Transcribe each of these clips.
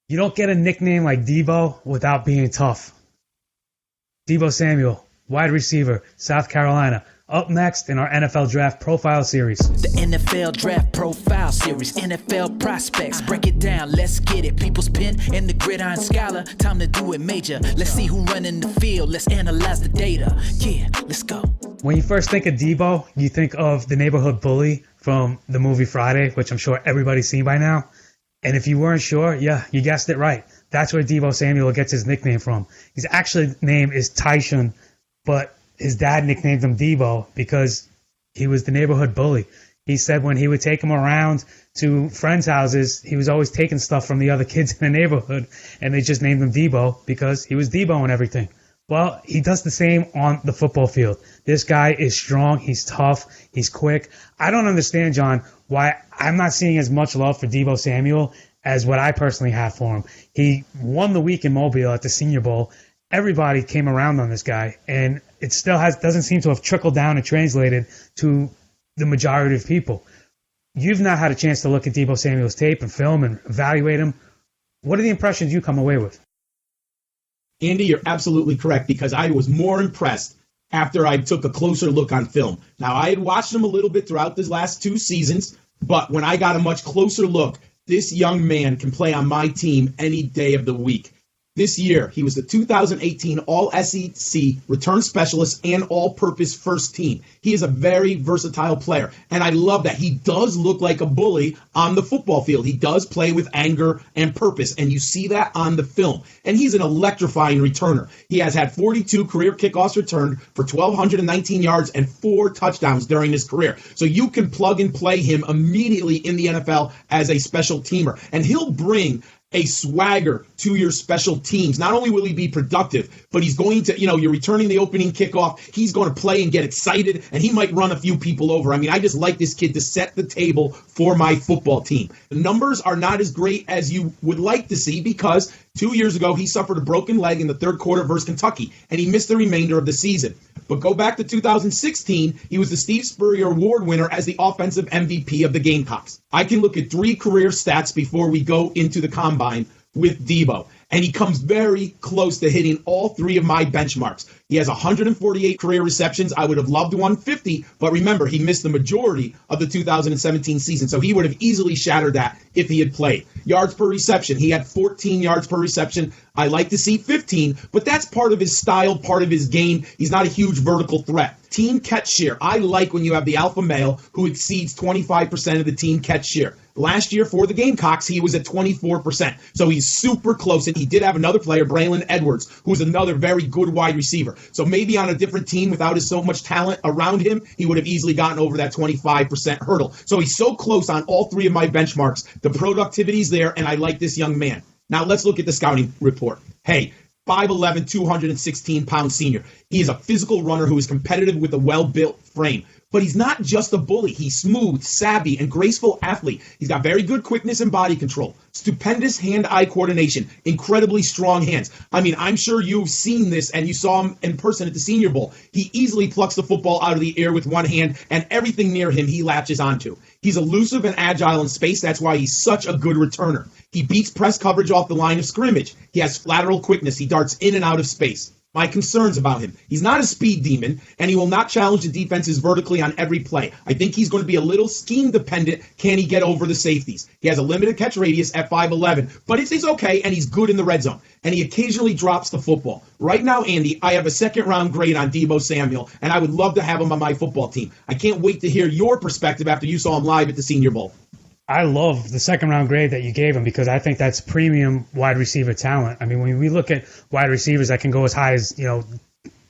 You don't get a nickname like Deebo without being tough. Deebo Samuel, wide receiver, South Carolina. Up next in our NFL Draft Profile Series. The NFL Draft Profile Series. NFL prospects. Break it down. Let's get it. People's pen and the gridiron scholar. Time to do it major. Let's see who running the field. Let's analyze the data. Yeah, let's go. When you first think of Deebo, you think of the neighborhood bully from the movie Friday, which I'm sure everybody's seen by now. And if you weren't sure, yeah, you guessed it right. That's where Deebo Samuel gets his nickname from. His actual name is Tyshun, but his dad nicknamed him Deebo because he was the neighborhood bully. He said when he would take him around to friends' houses, he was always taking stuff from the other kids in the neighborhood, and they just named him Deebo because he was Deebo and everything. Well, he does the same on the football field. This guy is strong. He's tough. He's quick. I don't understand, John, why I'm not seeing as much love for Deebo Samuel as what I personally have for him. He won the week in Mobile at the Senior Bowl. Everybody came around on this guy, and it still doesn't seem to have trickled down and translated to the majority of people. You've not had a chance to look at Deebo Samuel's tape and film and evaluate him. What are the impressions you come away with? Andy, you're absolutely correct, because I was more impressed after I took a closer look on film. Now, I had watched him a little bit throughout his last two seasons, but when I got a much closer look, this young man can play on my team any day of the week. This year, he was the 2018 All-SEC return specialist and all-purpose first team. He is a very versatile player, and I love that. He does look like a bully on the football field. He does play with anger and purpose, and you see that on the film. And he's an electrifying returner. He has had 42 career kickoffs returned for 1,219 yards and 4 touchdowns during his career. So you can plug and play him immediately in the NFL as a special teamer, and he'll bring a swagger to your special teams. Not only will he be productive, but he's going to, you're returning the opening kickoff. He's going to play and get excited, and he might run a few people over. I mean, I just like this kid to set the table for my football team. The numbers are not as great as you would like to see because 2 years ago, he suffered a broken leg in the third quarter versus Kentucky, and he missed the remainder of the season. But go back to 2016, he was the Steve Spurrier Award winner as the offensive MVP of the Gamecocks. I can look at 3 career stats before we go into the combine with Deebo, and he comes very close to hitting all 3 of my benchmarks. He has 148 career receptions. I would have loved 150, but remember, he missed the majority of the 2017 season, so he would have easily shattered that if he had played. Yards per reception, he had 14 yards per reception. I like to see 15, but that's part of his style, part of his game. He's not a huge vertical threat. Team catch share. I like when you have the alpha male who exceeds 25% of the team catch share. Last year for the Gamecocks, he was at 24%. So he's super close. And he did have another player, Braylon Edwards, who's another very good wide receiver. So maybe on a different team without so much talent around him, he would have easily gotten over that 25% hurdle. So he's so close on all 3 of my benchmarks. The productivity's there, and I like this young man. Now let's look at the scouting report. Hey, 5'11", 216-pound senior. He is a physical runner who is competitive with a well-built frame. But he's not just a bully. He's smooth, savvy, and graceful athlete. He's got very good quickness and body control. Stupendous hand-eye coordination. Incredibly strong hands. I mean, I'm sure you've seen this and you saw him in person at the Senior Bowl. He easily plucks the football out of the air with one hand, and everything near him he latches onto. He's elusive and agile in space. That's why he's such a good returner. He beats press coverage off the line of scrimmage. He has lateral quickness. He darts in and out of space. My concerns about him. He's not a speed demon, and he will not challenge the defenses vertically on every play. I think he's going to be a little scheme dependent. Can he get over the safeties? He has a limited catch radius at 5'11", but it's okay, and he's good in the red zone. And he occasionally drops the football. Right now, Andy, I have a second-round grade on Deebo Samuel, and I would love to have him on my football team. I can't wait to hear your perspective after you saw him live at the Senior Bowl. I love the second-round grade that you gave him because I think that's premium wide receiver talent. I mean, when we look at wide receivers that can go as high as,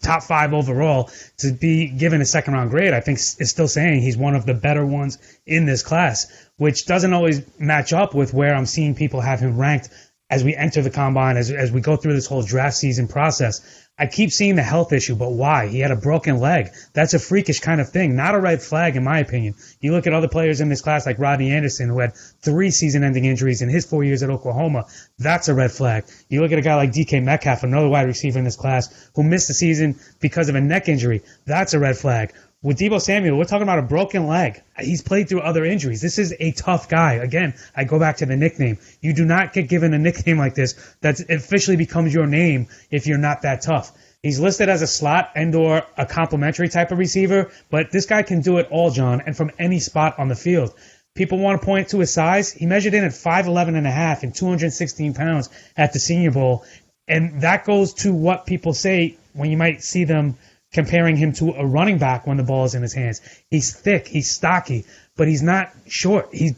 top 5 overall, to be given a second-round grade, I think is still saying he's one of the better ones in this class, which doesn't always match up with where I'm seeing people have him ranked as we enter the combine, as we go through this whole draft season process. I keep seeing the health issue, but why? He had a broken leg. That's a freakish kind of thing, not a red flag in my opinion. You look at other players in this class like Rodney Anderson, who had 3 season-ending injuries in his 4 years at Oklahoma. That's a red flag. You look at a guy like DK Metcalf, another wide receiver in this class, who missed the season because of a neck injury. That's a red flag. with Deebo Samuel, we're talking about a broken leg. He's played through other injuries. This is a tough guy. Again, I go back to the nickname. You do not get given a nickname like this that officially becomes your name if you're not that tough. He's listed as a slot and or a complementary type of receiver, but this guy can do it all, John, and from any spot on the field. People want to point to his size. He measured in at 5'11 and a half and 216 pounds at the Senior Bowl. And that goes to what people say when you might see them comparing him to a running back when the ball is in his hands. He's thick, he's stocky, but he's not short. He's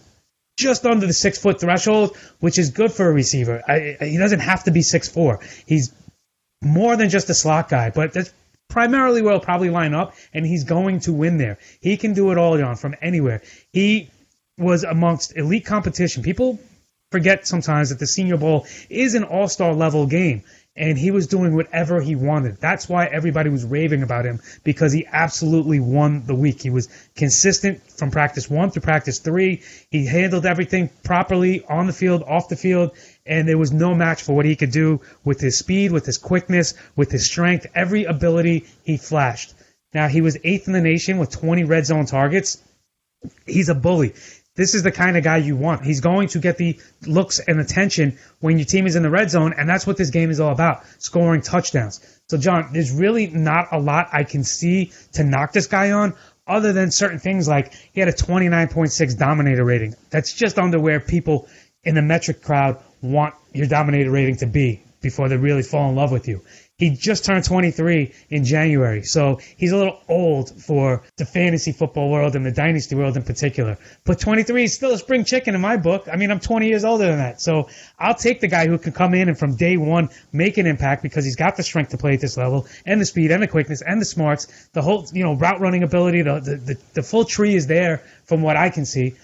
just under the 6 foot threshold, which is good for a receiver. He doesn't have to be 6'4". He's more than just a slot guy, but that's primarily where he'll probably line up, and he's going to win there. He can do it all, John, from anywhere. He was amongst elite competition. People forget sometimes that the Senior Bowl is an all-star level game, and he was doing whatever he wanted. That's why everybody was raving about him, because he absolutely won the week. He was consistent from practice 1 through practice 3. He handled everything properly on the field, off the field, and there was no match for what he could do with his speed, with his quickness, with his strength. Every ability he flashed. Now, he was 8th in the nation with 20 red zone targets. He's a bully. This is the kind of guy you want. He's going to get the looks and attention when your team is in the red zone, and that's what this game is all about, scoring touchdowns. So, John, there's really not a lot I can see to knock this guy on other than certain things like he had a 29.6 dominator rating. That's just under where people in the metric crowd want your dominator rating to be before they really fall in love with you. He just turned 23 in January, so he's a little old for the fantasy football world and the dynasty world in particular. But 23 is still a spring chicken in my book. I mean, I'm 20 years older than that, so I'll take the guy who can come in and from day one make an impact because he's got the strength to play at this level and the speed and the quickness and the smarts, the whole route running ability, the full tree is there from what I can see.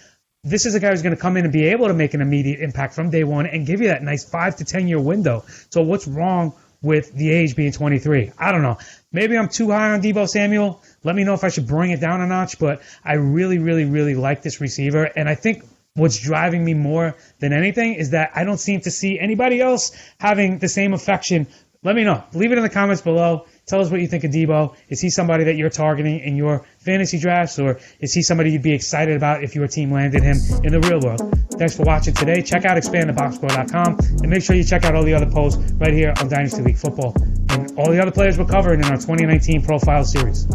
This is a guy who's going to come in and be able to make an immediate impact from day one and give you that nice 5 to 10 year window. So what's wrong with the age being 23? I don't know. Maybe I'm too high on Deebo Samuel. Let me know if I should bring it down a notch, but I really, really, really like this receiver. And I think what's driving me more than anything is that I don't seem to see anybody else having the same affection. Let me know. Leave it in the comments below. Tell us what you think of Deebo. Is he somebody that you're targeting in your fantasy drafts, or is he somebody you'd be excited about if your team landed him in the real world? Thanks for watching today. Check out expandtheboxscore.com, and make sure you check out all the other posts right here on Dynasty League Football and all the other players we're covering in our 2019 Profile Series.